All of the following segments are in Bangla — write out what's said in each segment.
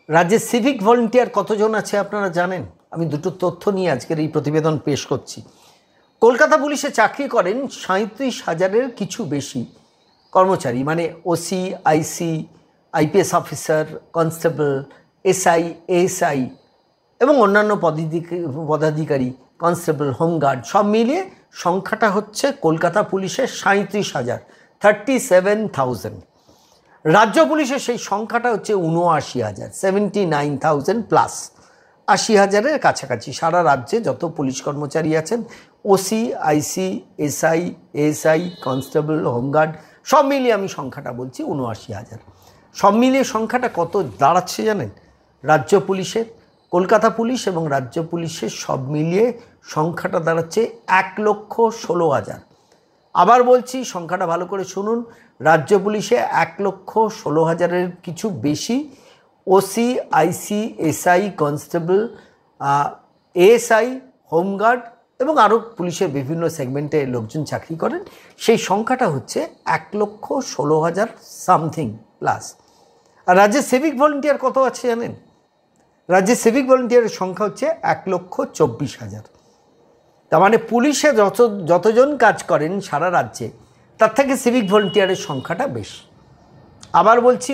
রাজ্যে সিভিক ভলেন্টিয়ার কতজন আছে আপনারা জানেন? আমি দুটো তথ্য নিয়ে আজকের এই প্রতিবেদন পেশ করছি। কলকাতা পুলিশে চাকরি করেন 37,000-এর কিছু বেশি কর্মচারী, মানে OC, IC, IPS officer, constable, SI, ASI এবং অন্যান্য পদাধিকারী, কনস্টেবল, হোমগার্ড সব মিলিয়ে সংখ্যাটা হচ্ছে কলকাতা পুলিশের 37,000, 37,000। রাজ্য পুলিশের সেই সংখ্যাটা হচ্ছে 79,000, 79,000 প্লাস, 80,000-এর কাছাকাছি। সারা রাজ্যে যত পুলিশ কর্মচারী আছেন, ওসি, আইসি, এসআই, এএসআই, কনস্টেবল, হোমগার্ড সব মিলিয়ে আমি সংখ্যাটা বলছি 79,000। সব মিলিয়ে সংখ্যাটা কত দাঁড়াচ্ছে জানেন? রাজ্য পুলিশের, কলকাতা পুলিশ এবং রাজ্য পুলিশের সব মিলিয়ে সংখ্যাটা দাঁড়াচ্ছে 1,16,000। আবার বলছি, সংখ্যাটা ভালো করে শুনুন। রাজ্য পুলিশে 1,16,000-এর কিছু বেশি ওসি, আইসি, এসআই, কনস্টেবল, এএসআই, হোমগার্ড এবং আরও পুলিশের বিভিন্ন সেগমেন্টে লোকজন চাকরি করেন। সেই সংখ্যাটা হচ্ছে 1,16,000 সামথিং প্লাস। আর রাজ্যে সিভিক ভলেন্টিয়ার কত আছে জানেন? রাজ্যে সিভিক ভলেন্টিয়ারের সংখ্যা হচ্ছে 1,24,000। তার মানে পুলিশে যতজন কাজ করেন সারা রাজ্যে, তার থেকে সিভিক ভলেন্টিয়ারের সংখ্যাটা বেশি। আবার বলছি,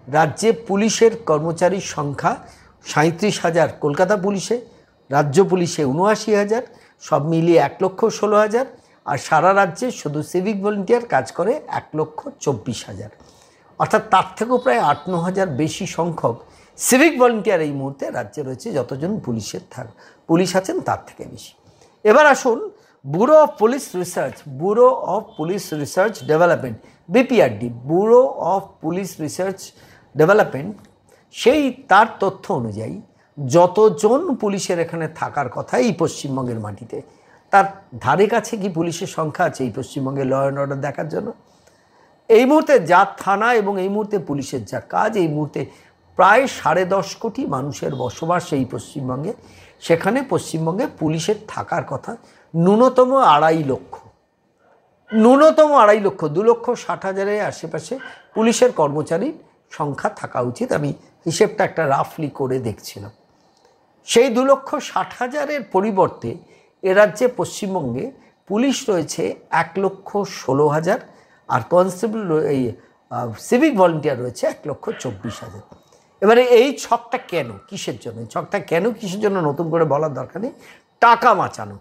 রাজ্যে পুলিশের কর্মচারীর সংখ্যা 37,000 কলকাতা পুলিশে, রাজ্য পুলিশে 79,000, সব মিলিয়ে 1,16,000। আর সারা রাজ্যে শুধু সিভিক ভলেন্টিয়ার কাজ করে 1,24,000। অর্থাৎ তার থেকেও প্রায় 8-9,000 বেশি সংখ্যক সিভিক ভলেন্টিয়ার এই মুহূর্তে রাজ্যে রয়েছে। যতজন পুলিশ আছেন তার থেকে বেশি। এবার আসুন, bureau of police research development, BPRD, bureau of police research development, তার তথ্য অনুযায়ী যতজন পুলিশের এখানে থাকার কথা এই পশ্চিমবঙ্গের মাটিতে, তার ধারে কাছে কি পুলিশের সংখ্যা আছে এই পশ্চিমবঙ্গে ল অ্যান্ড অর্ডার দেখার জন্য? এই মুহূর্তে যা থানা এবং এই মুহূর্তে পুলিশের যা কাজ, এই মুহূর্তে প্রায় 10.5 কোটি মানুষের বসবাস এই পশ্চিমবঙ্গে। সেখানে পশ্চিমবঙ্গে পুলিশের থাকার কথা ন্যূনতম 2.5 লক্ষ, 2,60,000-এর আশেপাশে পুলিশের কর্মচারীর সংখ্যা থাকা উচিত। আমি হিসেবটা একটা রাফলি করে দেখছিলাম। সেই 2,60,000-এর পরিবর্তে এ রাজ্যে পশ্চিমবঙ্গে পুলিশ রয়েছে 1,16,000, আর কনস্টেবল, এই সিভিক ভলেন্টিয়ার রয়েছে 1,24,000। এবারে এই ছকটা কেন, কিসের জন্য? ছকটা কেন, কিসের জন্য নতুন করে বলার দরকার নেই। টাকা বাঁচানো।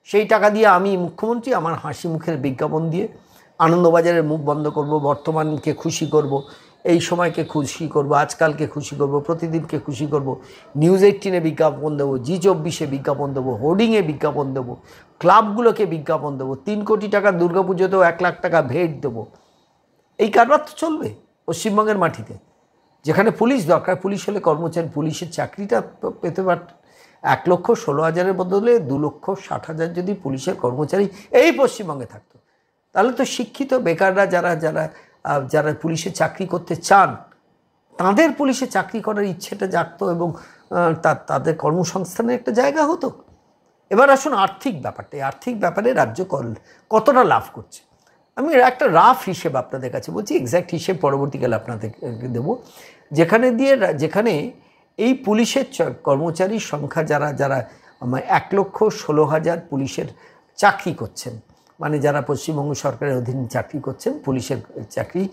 সেই টাকা দিয়ে আমি মুখ্যমন্ত্রী আমার হাসি মুখের বিজ্ঞাপন দিয়ে আনন্দবাজারের মুখ বন্ধ করব, বর্তমানকে খুশি করব, এই সময়কে খুশি করব, আজকালকে খুশি করব, প্রতিদিনকে খুশি করব, নিউজ 18-এ বিজ্ঞাপন দেবো, জি24-এ বিজ্ঞাপন দেবো, হোর্ডিংয়ে বিজ্ঞাপন দেবো, ক্লাবগুলোকে বিজ্ঞাপন দেবো, 3 কোটি টাকা দুর্গাপুজোতেও 1 লাখ টাকা ভেট দেবো। এই কারবার তো চলবে পশ্চিমবঙ্গের মাটিতে, যেখানে পুলিশ দরকার। পুলিশ হলে কর্মচারী, পুলিশের চাকরিটা পেতে পারত। 1,16,000-এর বদলে 2,60,000 যদি পুলিশের কর্মচারী এই পশ্চিমবঙ্গে থাকতো, তাহলে তো শিক্ষিত বেকাররা যারা পুলিশে চাকরি করতে চান, তাদের পুলিশে চাকরি করার ইচ্ছেটা জাগতো এবং তাদের কর্মসংস্থানের একটা জায়গা হতো। এবার আসুন আর্থিক ব্যাপারটা। আর্থিক ব্যাপারে রাজ্য কতটা লাভ করছে, আমি একটা রাফ হিসেব আপনাদের কাছে বলছি। এক্স্যাক্ট হিসেব পরবর্তীকালে আপনাদেরকে দেবো। যেখানে এই পুলিশের কর্মচারীর সংখ্যা যারা 1,16,000 পুলিশের চাকরি করছেন, মানে যারা পশ্চিমবঙ্গ সরকারের অধীনে চাকরি করছেন, পুলিশের চাকরি,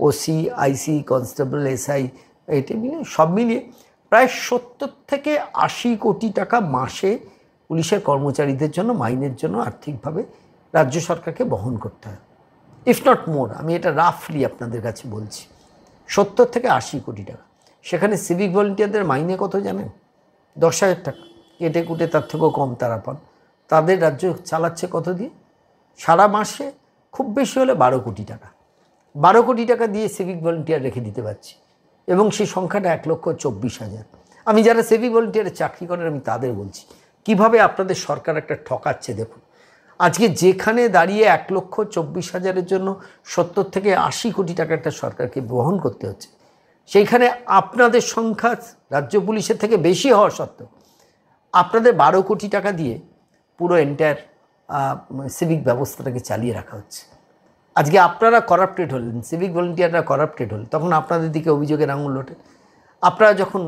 ওসি, আইসি, কনস্টেবল, এসআই, এটা সব মিলিয়ে প্রায় 70-80 কোটি টাকা মাসে পুলিশের কর্মচারীদের জন্য, মাইনের জন্য আর্থিকভাবে রাজ্য সরকারকে বহন করতে হয়, ইফ নট মোর। আমি এটা রাফলি আপনাদের কাছে বলছি, 70-80 কোটি টাকা। সেখানে সিভিক ভলেন্টিয়ারদের মাইনে কত জানেন? 10,000 টাকা, কেটে কুটে তার থেকেও কম তারা পান। তাদের রাজ্য চালাচ্ছে কত দিয়ে? সারা মাসে খুব বেশি হলে 12 কোটি টাকা। 12 কোটি টাকা দিয়ে সিভিক ভলেন্টিয়ার রেখে দিতে পারছি, এবং সেই সংখ্যাটা 1,24,000। আমি যারা সিভিক ভলেন্টিয়ারে চাকরি করেন আমি তাদের বলছি, কিভাবে আপনাদের সরকার একটা ঠকাচ্ছে দেখুন। আজকে যেখানে দাঁড়িয়ে 1,24,000-এর জন্য 70-80 কোটি টাকা একটা সরকারকে বহন করতে হচ্ছে, সেইখানে আপনাদের সংখ্যা রাজ্য পুলিশের থেকে বেশি হওয়া সত্ত্বেও আপনাদের 12 কোটি টাকা দিয়ে পুরো এন্টায়ার সিভিক ব্যবস্থাটাকে চালিয়ে রাখা হচ্ছে। আজকে আপনারা করাপ্টেড হলেন, সিভিক ভলেন্টিয়াররা করাপ্টেড হল, তখন আপনাদের দিকে অভিযোগের আঙুল ওঠে। আপনারা যখন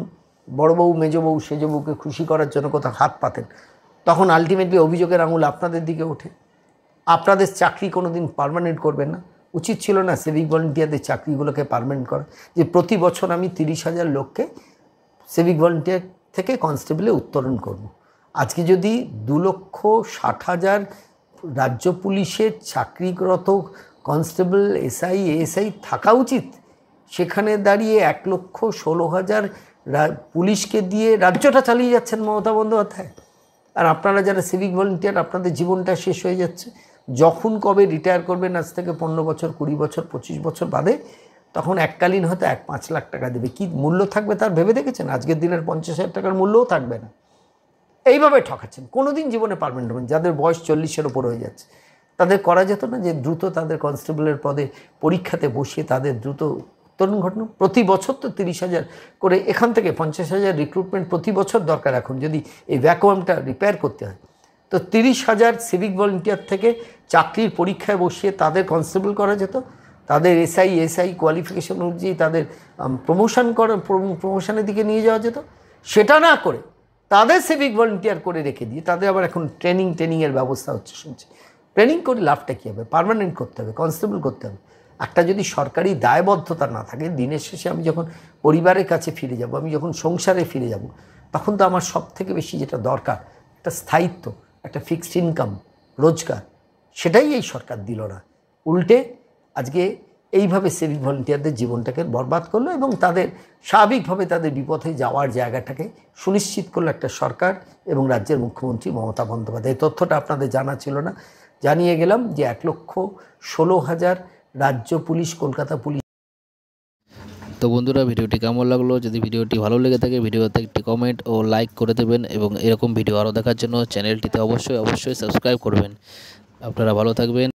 বড়োবউ মেজবউ সেজবউকে খুশি করার জন্য কোথাও হাত পাতেন, তখন আলটিমেটলি অভিযোগের আঙুল আপনাদের দিকে ওঠে। আপনাদের চাকরি কোনো দিন পার্মানেন্ট করবেন না। উচিত ছিল না সিভিক ভলেন্টিয়ারদের চাকরিগুলোকে পার্মানেন্ট করা, যে প্রতি বছর আমি 30,000 লোককে সিভিক ভলেন্টিয়ার থেকে কনস্টেবলে উত্তরণ করব। আজকে যদি 2,60,000 রাজ্য পুলিশের চাকরিরত কনস্টেবল, এসআই, এএসআই থাকা উচিত, সেখানে দাঁড়িয়ে 1,16,000 পুলিশকে দিয়ে রাজ্যটা চালিয়ে যাচ্ছেন মমতা বন্দ্যোপাধ্যায়। আর আপনারা যারা সিভিক ভলেন্টিয়ার, আপনাদের জীবনটা শেষ হয়ে যাচ্ছে। যখন কবে রিটায়ার করবেন, আজ থেকে 15 বছর, 20 বছর, 25 বছর বাদে, তখন এককালীন হয়তো 1-5 লাখ টাকা দেবে। কী মূল্য থাকবে তার ভেবে দেখেছেন? আজকের দিনের 50,000 টাকার মূল্যও থাকবে না। এইভাবে ঠকাচ্ছেন। কোনো দিন জীবনে পারমানেন্ট হবেন। যাদের বয়স 40-এর ওপর হয়ে যাচ্ছে, তাদের করা যেত না যে দ্রুত তাদের কনস্টেবলের পদে পরীক্ষাতে বসিয়ে তাদের দ্রুত উত্তরণ ঘটানো? প্রতি বছর তো 30,000 করে, এখান থেকে 50,000 রিক্রুটমেন্ট প্রতি বছর দরকার। এখন যদি এই ভ্যাকুয়ামটা রিপেয়ার করতে হয়, তো 30,000 সিভিক ভলেন্টিয়ার থেকে চাকরির পরীক্ষায় বসিয়ে তাদের কনস্টেবল করা যেত। তাদের এসআই কোয়ালিফিকেশন অনুযায়ী তাদের প্রমোশনের দিকে নিয়ে যাওয়া যেত। সেটা না করে তাদের সিভিক ভলেন্টিয়ার করে রেখে দিয়ে তাদের আবার এখন ট্রেনিংয়ের ব্যবস্থা হচ্ছে শুনছি। ট্রেনিং করে লাভটা কী হবে? পার্মানেন্ট করতে হবে, কনস্টেবল করতে হবে। একটা যদি সরকারি দায়বদ্ধতা না থাকে, দিনের শেষে আমি যখন পরিবারের কাছে ফিরে যাব, আমি যখন সংসারে ফিরে যাব, তখন তো আমার সব থেকে বেশি যেটা দরকার, একটা স্থায়িত্ব, একটা ফিক্সড ইনকাম, রোজগার, সেটাই এই সরকার দিল না। উল্টে আজকে এইভাবে সিভিক ভলেন্টিয়ারদের জীবনটাকে বরবাদ করলো এবং তাদের স্বাভাবিকভাবে তাদের বিপথে যাওয়ার জায়গাটাকে সুনিশ্চিত করলো একটা সরকার এবং রাজ্যের মুখ্যমন্ত্রী মমতা বন্দ্যোপাধ্যায়। এই তথ্যটা আপনাদের জানা ছিল না, জানিয়ে গেলাম যে 1,16,000 রাজ্য পুলিশ, কলকাতা পুলিশ। তো বন্ধুরা, ভিডিওটি কেমন লাগলো? যদি ভিডিওটি ভালো লেগে থাকে ভিডিওতে একটি কমেন্ট ও লাইক করে দেবেন এবং এরকম ভিডিও আরও দেখার জন্য চ্যানেলটিতে অবশ্যই সাবস্ক্রাইব করবেন। আপনারা ভালো থাকবেন।